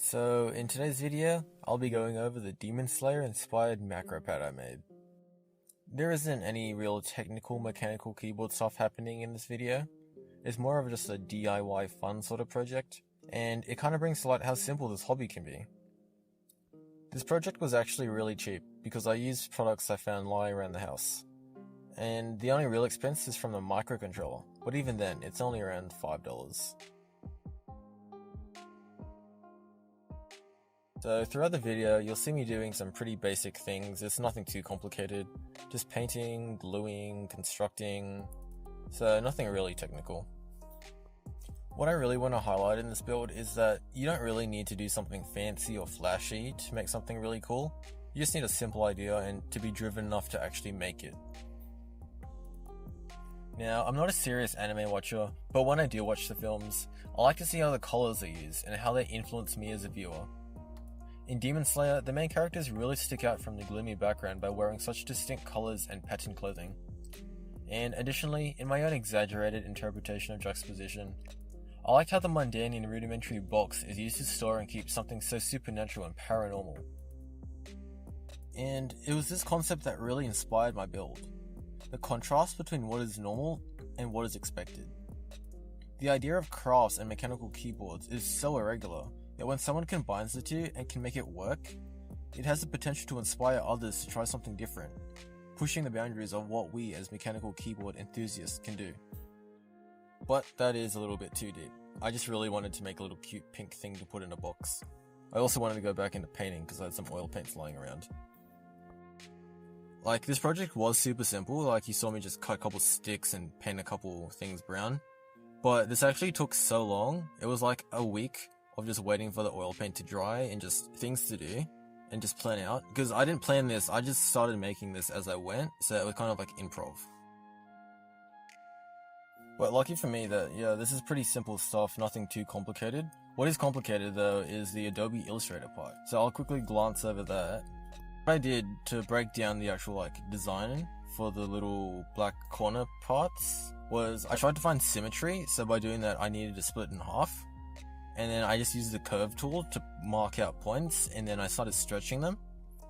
So in today's video, I'll be going over the Demon Slayer inspired macro pad I made. There isn't any real technical mechanical keyboard stuff happening in this video. It's more of just a DIY fun sort of project, and it kind of brings to light how simple this hobby can be. This project was actually really cheap because I used products I found lying around the house. And the only real expense is from the microcontroller, but even then, it's only around $5. So throughout the video, you'll see me doing some pretty basic things. It's nothing too complicated. Just painting, gluing, constructing, so nothing really technical. What I really want to highlight in this build is that you don't really need to do something fancy or flashy to make something really cool. You just need a simple idea and to be driven enough to actually make it. Now, I'm not a serious anime watcher, but when I do watch the films, I like to see how the colors are used and how they influence me as a viewer. In Demon Slayer, the main characters really stick out from the gloomy background by wearing such distinct colors and patterned clothing. And additionally, in my own exaggerated interpretation of juxtaposition, I liked how the mundane and rudimentary box is used to store and keep something so supernatural and paranormal. And it was this concept that really inspired my build. The contrast between what is normal and what is expected. The idea of crafts and mechanical keyboards is so irregular that when someone combines the two and can make it work, it has the potential to inspire others to try something different, pushing the boundaries of what we as mechanical keyboard enthusiasts can do. But that is a little bit too deep. I just really wanted to make a little cute pink thing to put in a box. I also wanted to go back into painting because I had some oil paints lying around. Like, this project was super simple, like you saw me just cut a couple sticks and paint a couple things brown. But this actually took so long, it was like a week of just waiting for the oil paint to dry and just things to do and just plan out. Because I didn't plan this, I just started making this as I went, so it was kind of like improv. But lucky for me that, yeah, this is pretty simple stuff, nothing too complicated. What is complicated though is the Adobe Illustrator part. So I'll quickly glance over that. What I did to break down the actual design for the little black corner parts was I tried to find symmetry, so by doing that I needed to split in half. And then I just used the curve tool to mark out points, and then I started stretching them.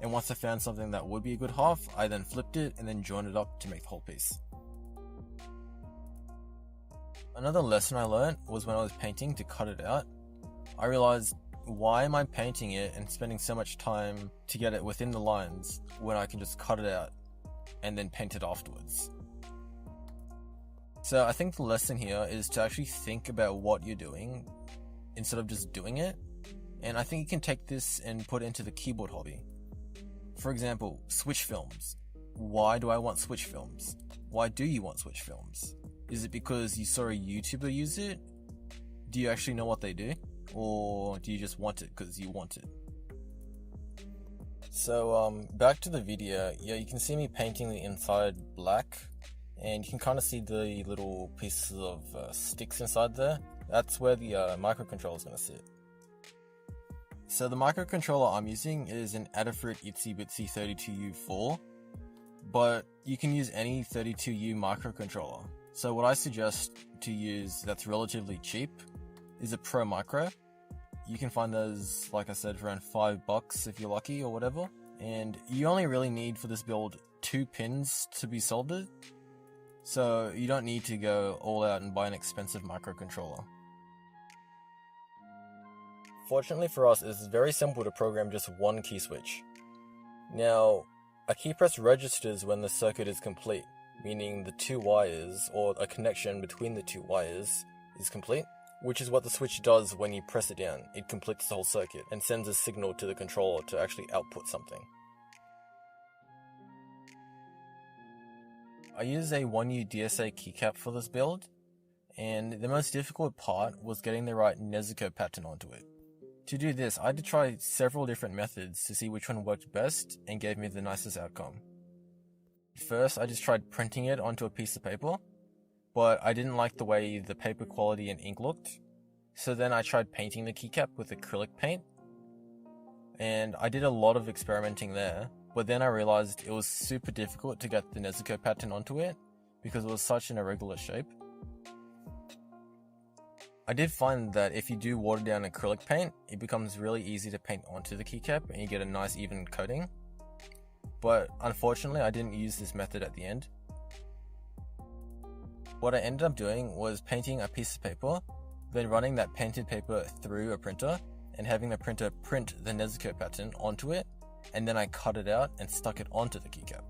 And once I found something that would be a good half, I then flipped it and then joined it up to make the whole piece. Another lesson I learned was when I was painting to cut it out. I realized, why am I painting it and spending so much time to get it within the lines when I can just cut it out and then paint it afterwards? So I think the lesson here is to actually think about what you're doing instead of just doing it. And I think you can take this and put it into the keyboard hobby. For example, Switch films. Why do I want Switch films? Why do you want Switch films? Is it because you saw a YouTuber use it? Do you actually know what they do? Or do you just want it because you want it? So back to the video, yeah, you can see me painting the inside black, and you can kind of see the little pieces of sticks inside there. That's where the microcontroller is going to sit. So the microcontroller I'm using is an Adafruit Itsy Bitsy 32U4, but you can use any 32U microcontroller. So what I suggest to use that's relatively cheap is a Pro Micro. You can find those, like I said, for around $5 if you're lucky or whatever. And you only really need for this build 2 pins to be soldered. So you don't need to go all out and buy an expensive microcontroller. Fortunately for us, it's very simple to program just one key switch. Now, a key press registers when the circuit is complete, meaning the 2 wires, or a connection between the 2 wires, is complete, which is what the switch does when you press it down. It completes the whole circuit and sends a signal to the controller to actually output something. I used a 1U DSA keycap for this build, and the most difficult part was getting the right Nezuko pattern onto it. To do this, I had to try several different methods to see which one worked best and gave me the nicest outcome. First, I just tried printing it onto a piece of paper, but I didn't like the way the paper quality and ink looked, so then I tried painting the keycap with acrylic paint, and I did a lot of experimenting there, but then I realized it was super difficult to get the Nezuko pattern onto it because it was such an irregular shape. I did find that if you do water down acrylic paint, it becomes really easy to paint onto the keycap and you get a nice even coating. But unfortunately, I didn't use this method at the end. What I ended up doing was painting a piece of paper, then running that painted paper through a printer and having the printer print the Nezuko pattern onto it, and then I cut it out and stuck it onto the keycap.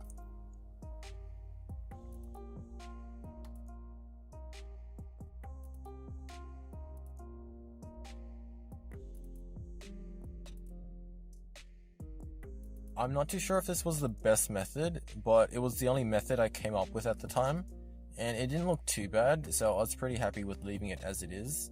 I'm not too sure if this was the best method, but it was the only method I came up with at the time, and it didn't look too bad, so I was pretty happy with leaving it as it is.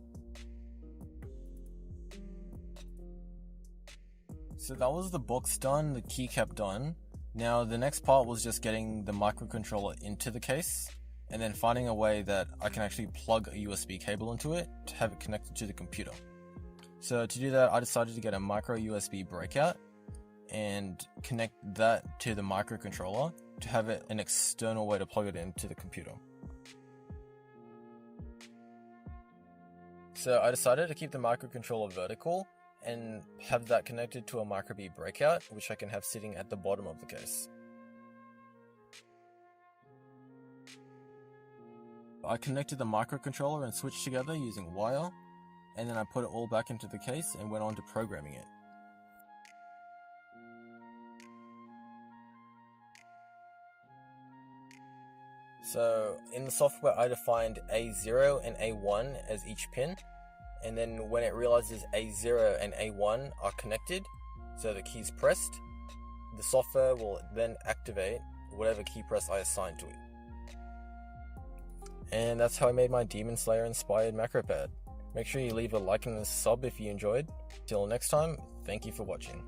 So that was the box done, the keycap done. Now the next part was just getting the microcontroller into the case, and then finding a way that I can actually plug a USB cable into it to have it connected to the computer. So to do that, I decided to get a micro USB breakout and connect that to the microcontroller to have it an external way to plug it into the computer. So I decided to keep the microcontroller vertical and have that connected to a micro:bit breakout, which I can have sitting at the bottom of the case. I connected the microcontroller and switch together using wire, and then I put it all back into the case and went on to programming it. So in the software I defined A0 and A1 as each pin, and then when it realizes A0 and A1 are connected, so the key's pressed, the software will then activate whatever key press I assign to it. And that's how I made my Demon Slayer inspired macro pad. Make sure you leave a like and a sub if you enjoyed. Till next time, thank you for watching.